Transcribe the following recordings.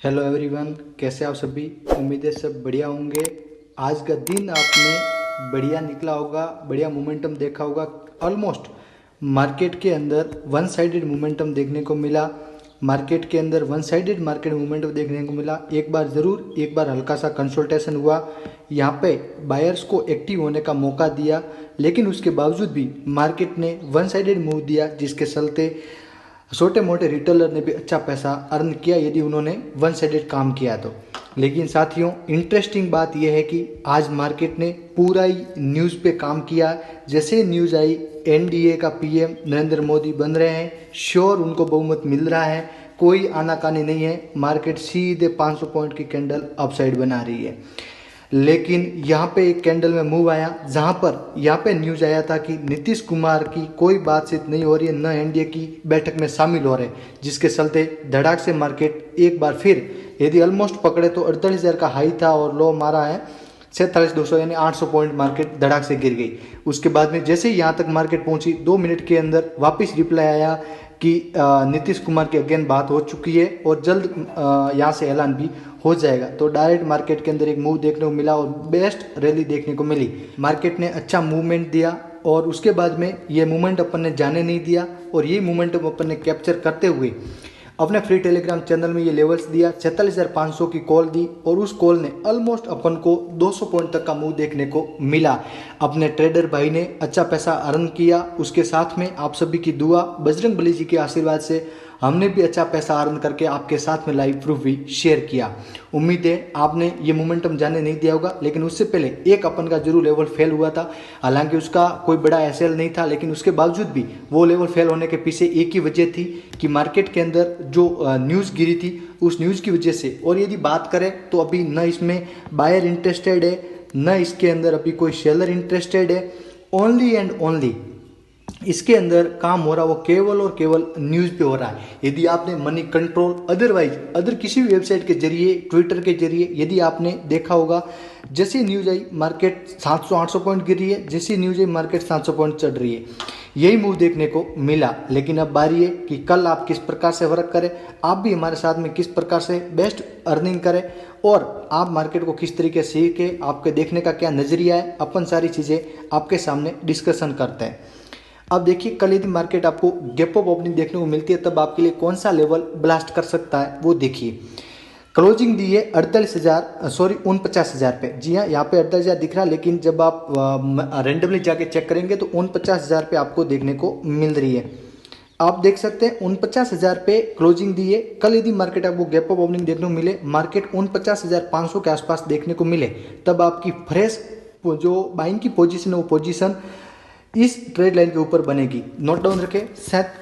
Hello everyone, कैसे आप सभी। उम्मीद है सब बढ़िया होंगे। आज का दिन आपने बढ़िया निकला होगा, बढ़िया मोमेंटम देखा होगा। ऑलमोस्ट मार्केट के अंदर वन साइडेड मोमेंटम देखने को मिला। मार्केट के अंदर वन साइडेड मार्केट मोमेंटम देखने को मिला। एक बार हल्का सा कंसल्टेशन हुआ, यहाँ पे बायर्स को एक्टिव होने का मौका दिया, लेकिन उसके बावजूद भी मार्केट ने वन साइडेड मूव दिया, जिसके चलते छोटे मोटे रिटेलर ने भी अच्छा पैसा अर्न किया यदि उन्होंने वन साइडेड काम किया तो। लेकिन साथियों, इंटरेस्टिंग बात यह है कि आज मार्केट ने पूरा ही न्यूज़ पे काम किया। जैसे न्यूज़ आई एनडीए का पीएम नरेंद्र मोदी बन रहे हैं, श्योर उनको बहुमत मिल रहा है, कोई आनाकानी नहीं है। मार्केट सीधे 500 पॉइंट की कैंडल अपसाइड बना रही है। लेकिन यहाँ पे एक कैंडल में मूव आया, जहाँ पर यहाँ पे न्यूज आया था कि नीतीश कुमार की कोई बातचीत नहीं हो रही है, न एनडीए की बैठक में शामिल हो रहे, जिसके चलते धड़ाक से मार्केट एक बार फिर यदि ऑलमोस्ट पकड़े तो 48,000 का हाई था और लो मारा है 47,200, यानी 800 पॉइंट मार्केट धड़ाक से गिर गई। उसके बाद में जैसे ही यहाँ तक मार्केट पहुंची, 2 मिनट के अंदर वापस रिप्लाई आया कि नीतीश कुमार की अगेन बात हो चुकी है और जल्द यहाँ से ऐलान भी हो जाएगा। तो डायरेक्ट मार्केट के अंदर एक मूव देखने को मिला और बेस्ट रैली देखने को मिली। मार्केट ने अच्छा मूवमेंट दिया और उसके बाद में ये मूवमेंट अपन ने जाने नहीं दिया और ये मूवमेंट अपन ने कैप्चर करते हुए अपने फ्री टेलीग्राम चैनल में ये लेवल्स दिया। 46,500 की कॉल दी और उस कॉल ने ऑलमोस्ट अपन को 200 पॉइंट तक का मूव देखने को मिला। अपने ट्रेडर भाई ने अच्छा पैसा अर्न किया। उसके साथ में आप सभी की दुआ, बजरंग बली जी के आशीर्वाद से हमने भी अच्छा पैसा अर्न करके आपके साथ में लाइव प्रूफ भी शेयर किया। उम्मीद है आपने ये मोमेंटम जाने नहीं दिया होगा, लेकिन उससे पहले एक अपन का जरूर लेवल फेल हुआ था। हालांकि उसका कोई बड़ा एसएल नहीं था, लेकिन उसके बावजूद भी वो लेवल फेल होने के पीछे एक ही वजह थी कि मार्केट के अंदर जो न्यूज़ गिरी थी उस न्यूज़ की वजह से। और यदि बात करें तो अभी न इसमें बायर इंटरेस्टेड है, न इसके अंदर अभी कोई सेलर इंटरेस्टेड है। ओनली एंड ओनली इसके अंदर काम हो रहा वो केवल और केवल न्यूज़ पे हो रहा है। यदि आपने मनी कंट्रोल अदरवाइज अदर किसी भी वेबसाइट के जरिए, ट्विटर के जरिए यदि आपने देखा होगा, जैसे न्यूज़ आई मार्केट 700-800 पॉइंट गिर रही है, जैसी न्यूज़ आई मार्केट 700 पॉइंट चढ़ रही है, यही मूव देखने को मिला। लेकिन अब बारी है कि कल आप किस प्रकार से वर्क करें, आप भी हमारे साथ में किस प्रकार से बेस्ट अर्निंग करें और आप मार्केट को किस तरीके से सीखे, आपके देखने का क्या नज़रिया है, अपन सारी चीज़ें आपके सामने डिस्कशन करते हैं। अब देखिए, कल यदि मार्केट आपको गैप अप ओपनिंग देखने को मिलती है तब आपके लिए कौन सा लेवल ब्लास्ट कर सकता है वो देखिए। क्लोजिंग दी है 49,000 पे। जी हाँ, यहाँ पे 48,000 दिख रहा है, लेकिन जब आप रेंडमली जाके चेक करेंगे तो 49,000 पे आपको देखने को मिल रही है। आप देख सकते हैं 49,000 पे क्लोजिंग दी है। कल यदि मार्केट आपको गैप अप ओपनिंग देखने को मिले, मार्केट 49,500 के आसपास देखने को मिले, तब आपकी फ्रेश जो बाइंग की पोजीशन है वो पोजीशन इस ट्रेड लाइन के ऊपर बनेगी। नोट डाउन रखें,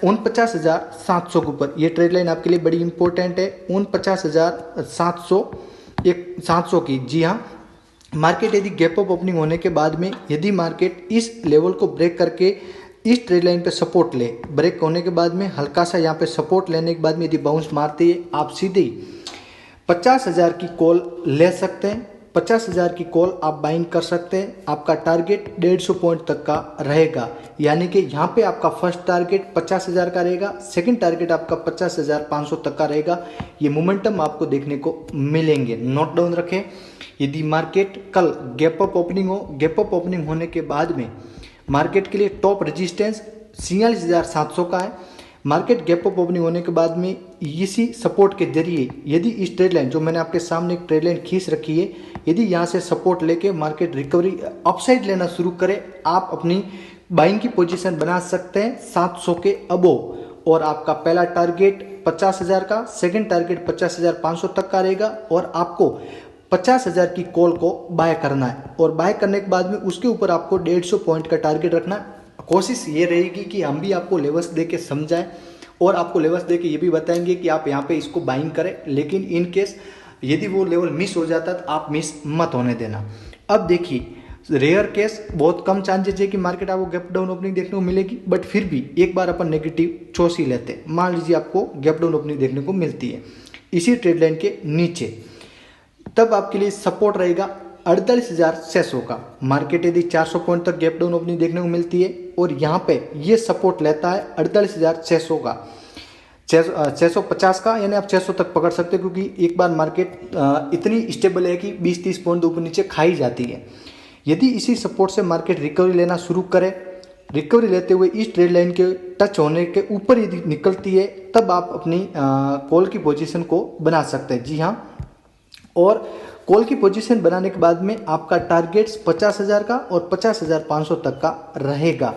49,700 के ऊपर ये ट्रेड लाइन आपके लिए बड़ी इंपॉर्टेंट है। 49,700, एक 700 की। जी हाँ, मार्केट यदि गैप अप ओपनिंग होने के बाद में यदि मार्केट इस लेवल को ब्रेक करके इस ट्रेड लाइन पे सपोर्ट ले, ब्रेक होने के बाद में हल्का सा यहाँ पे सपोर्ट लेने के बाद में यदि बाउंस मारती है, आप सीधे 50,000 की कॉल ले सकते हैं। 50,000 की कॉल आप बाइंग कर सकते हैं। आपका टारगेट 150 पॉइंट तक का रहेगा, यानी कि यहाँ पे आपका फर्स्ट टारगेट 50,000 का रहेगा, सेकंड टारगेट आपका 50,500 तक का रहेगा। ये मोमेंटम आपको देखने को मिलेंगे। नोट डाउन रखें, यदि मार्केट कल गैप अप ओपनिंग हो, गैप अप ओपनिंग होने के बाद में मार्केट के लिए टॉप रेजिस्टेंस 46,700 का है। मार्केट गैप अप ओपनिंग होने के बाद में इसी सपोर्ट के जरिए यदि इस ट्रेड लाइन, जो मैंने आपके सामने एक ट्रेड लाइन खींच रखी है, यदि यहाँ से सपोर्ट लेके मार्केट रिकवरी अपसाइड लेना शुरू करे, आप अपनी बाइंग की पोजीशन बना सकते हैं 700 के अबोव। और आपका पहला टारगेट 50,000 का, सेकंड टारगेट 50,500 तक का रहेगा और आपको 50,000 की कॉल को बाय करना है। और बाय करने के बाद में उसके ऊपर आपको 150 पॉइंट का टारगेट रखना है। कोशिश ये रहेगी कि हम भी आपको लेवल्स दे के समझाएं और आपको लेवल्स दे के ये भी बताएंगे कि आप यहाँ पे इसको बाइंग करें। लेकिन इन केस यदि वो लेवल मिस हो जाता तो आप मिस मत होने देना। अब देखिए, रेयर केस, बहुत कम चांसेस है कि मार्केट आपको गैप डाउन ओपनिंग देखने को मिलेगी, बट फिर भी एक बार अपन नेगेटिव चॉइस ही लेते हैं। मान लीजिए आपको गैप डाउन ओपनिंग देखने को मिलती है इसी ट्रेड लाइन के नीचे, तब आपके लिए सपोर्ट रहेगा 48,600 का। मार्केट यदि 400 पॉइंट तक गैप डाउन ओपनिंग देखने को मिलती है और यहाँ पे ये सपोर्ट लेता है 48,600 का, 650 का, यानी आप 600 तक पकड़ सकते हो, क्योंकि एक बार मार्केट इतनी स्टेबल है कि 20-30 पॉइंट ऊपर नीचे खाई जाती है। यदि इसी सपोर्ट से मार्केट रिकवरी लेना शुरू करे, रिकवरी लेते हुए इस ट्रेड लाइन के टच होने के ऊपर यदि निकलती है, तब आप अपनी कॉल की पोजीशन को बना सकते हैं। जी हाँ, और कॉल की पोजीशन बनाने के बाद में आपका टारगेट्स 50,000 का और 50,500 तक का रहेगा।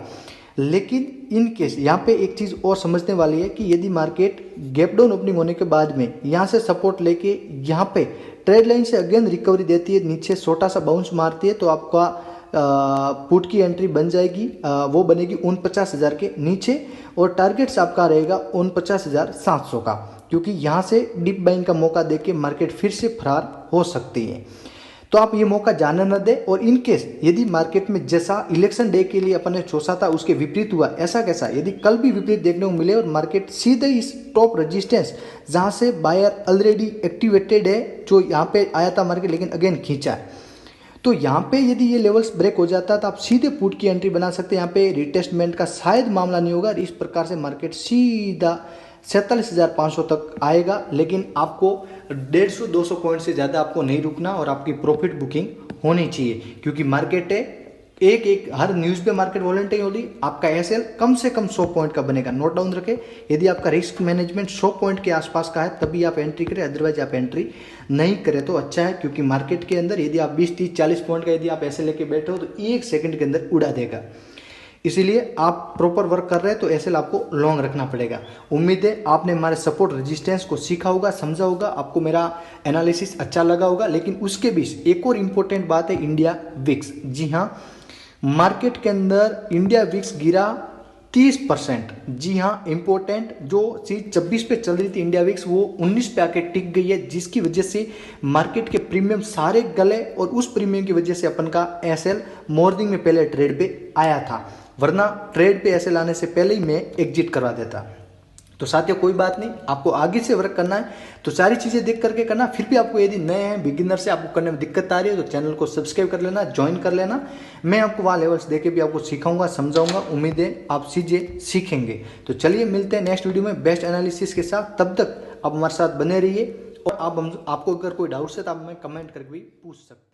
लेकिन इन केस यहाँ पे एक चीज़ और समझने वाली है कि यदि मार्केट गैप डाउन ओपनिंग होने के बाद में यहाँ से सपोर्ट लेके यहाँ पे ट्रेड लाइन से अगेन रिकवरी देती है, नीचे छोटा सा बाउंस मारती है, तो आपका पुट की एंट्री बन जाएगी, वो बनेगी 49,000 के नीचे, और टारगेट्स आपका रहेगा 49,700 का, क्योंकि यहाँ से डिप बाइंग का मौका देके मार्केट फिर से फरार हो सकती है। तो आप ये मौका जाने न दें। और इन केस यदि मार्केट में जैसा इलेक्शन डे के लिए अपन ने सोचा था उसके विपरीत हुआ, ऐसा कैसा, यदि कल भी विपरीत देखने को मिले और मार्केट सीधे इस टॉप रेजिस्टेंस जहां से बायर ऑलरेडी एक्टिवेटेड है, जो यहाँ पे आया था मार्केट लेकिन अगेन खींचा है, तो यहाँ पे यदि ये लेवल्स ब्रेक हो जाता है तो आप सीधे पुट की एंट्री बना सकते हैं। यहाँ पे रिटेस्टमेंट का शायद मामला नहीं होगा, इस प्रकार से मार्केट सीधा 47,500 तक आएगा। लेकिन आपको 150-200 पॉइंट से ज़्यादा आपको नहीं रुकना और आपकी प्रॉफिट बुकिंग होनी चाहिए, क्योंकि मार्केट है एक हर न्यूज़ पे मार्केट वॉलेंटाइल होगी। आपका एसएल कम से कम 100 पॉइंट का बनेगा, नोट डाउन रखें। यदि आपका रिस्क मैनेजमेंट 100 पॉइंट के आसपास का है तभी आप एंट्री करें, अदरवाइज आप एंट्री नहीं करें तो अच्छा है, क्योंकि मार्केट के अंदर यदि आप 20-30-40 पॉइंट का यदि आप एसएल लेके बैठे हो तो 1 सेकंड के अंदर उड़ा देगा। इसीलिए आप प्रॉपर वर्क कर रहे हैं तो एसएल आपको लॉन्ग रखना पड़ेगा। उम्मीद है आपने हमारे सपोर्ट रेजिस्टेंस को सीखा होगा, समझा होगा, आपको मेरा एनालिसिस अच्छा लगा होगा। लेकिन उसके बीच एक और इम्पोर्टेंट बात है, इंडिया विक्स। जी हाँ, मार्केट के अंदर इंडिया विक्स गिरा 30%। जी हाँ, इंपॉर्टेंट, जो चीज 26 पे चल रही थी इंडिया विक्स वो 19 पे आके टिक गई है, जिसकी वजह से मार्केट के प्रीमियम सारे गले, और उस प्रीमियम की वजह से अपन का एसएल मॉर्निंग में पहले ट्रेड पे आया था, वरना ट्रेड पे एसएल आने से पहले ही मैं एग्जिट करवा देता। तो साथियों कोई बात नहीं, आपको आगे से वर्क करना है तो सारी चीज़ें देख करके करना। फिर भी आपको यदि नए हैं, बिगिनर से आपको करने में दिक्कत आ रही है तो चैनल को सब्सक्राइब कर लेना, ज्वाइन कर लेना। मैं आपको वहाँ लेवल्स देके भी आपको सिखाऊंगा, समझाऊंगा। उम्मीद है आप चीज़ें सीखेंगे। तो चलिए मिलते हैं नेक्स्ट वीडियो में बेस्ट एनालिसिस के साथ। तब तक आप हमारे साथ बने रहिए, और आपको अगर कोई डाउट्स है तो आप हमें कमेंट करके भी पूछ सकते हैं।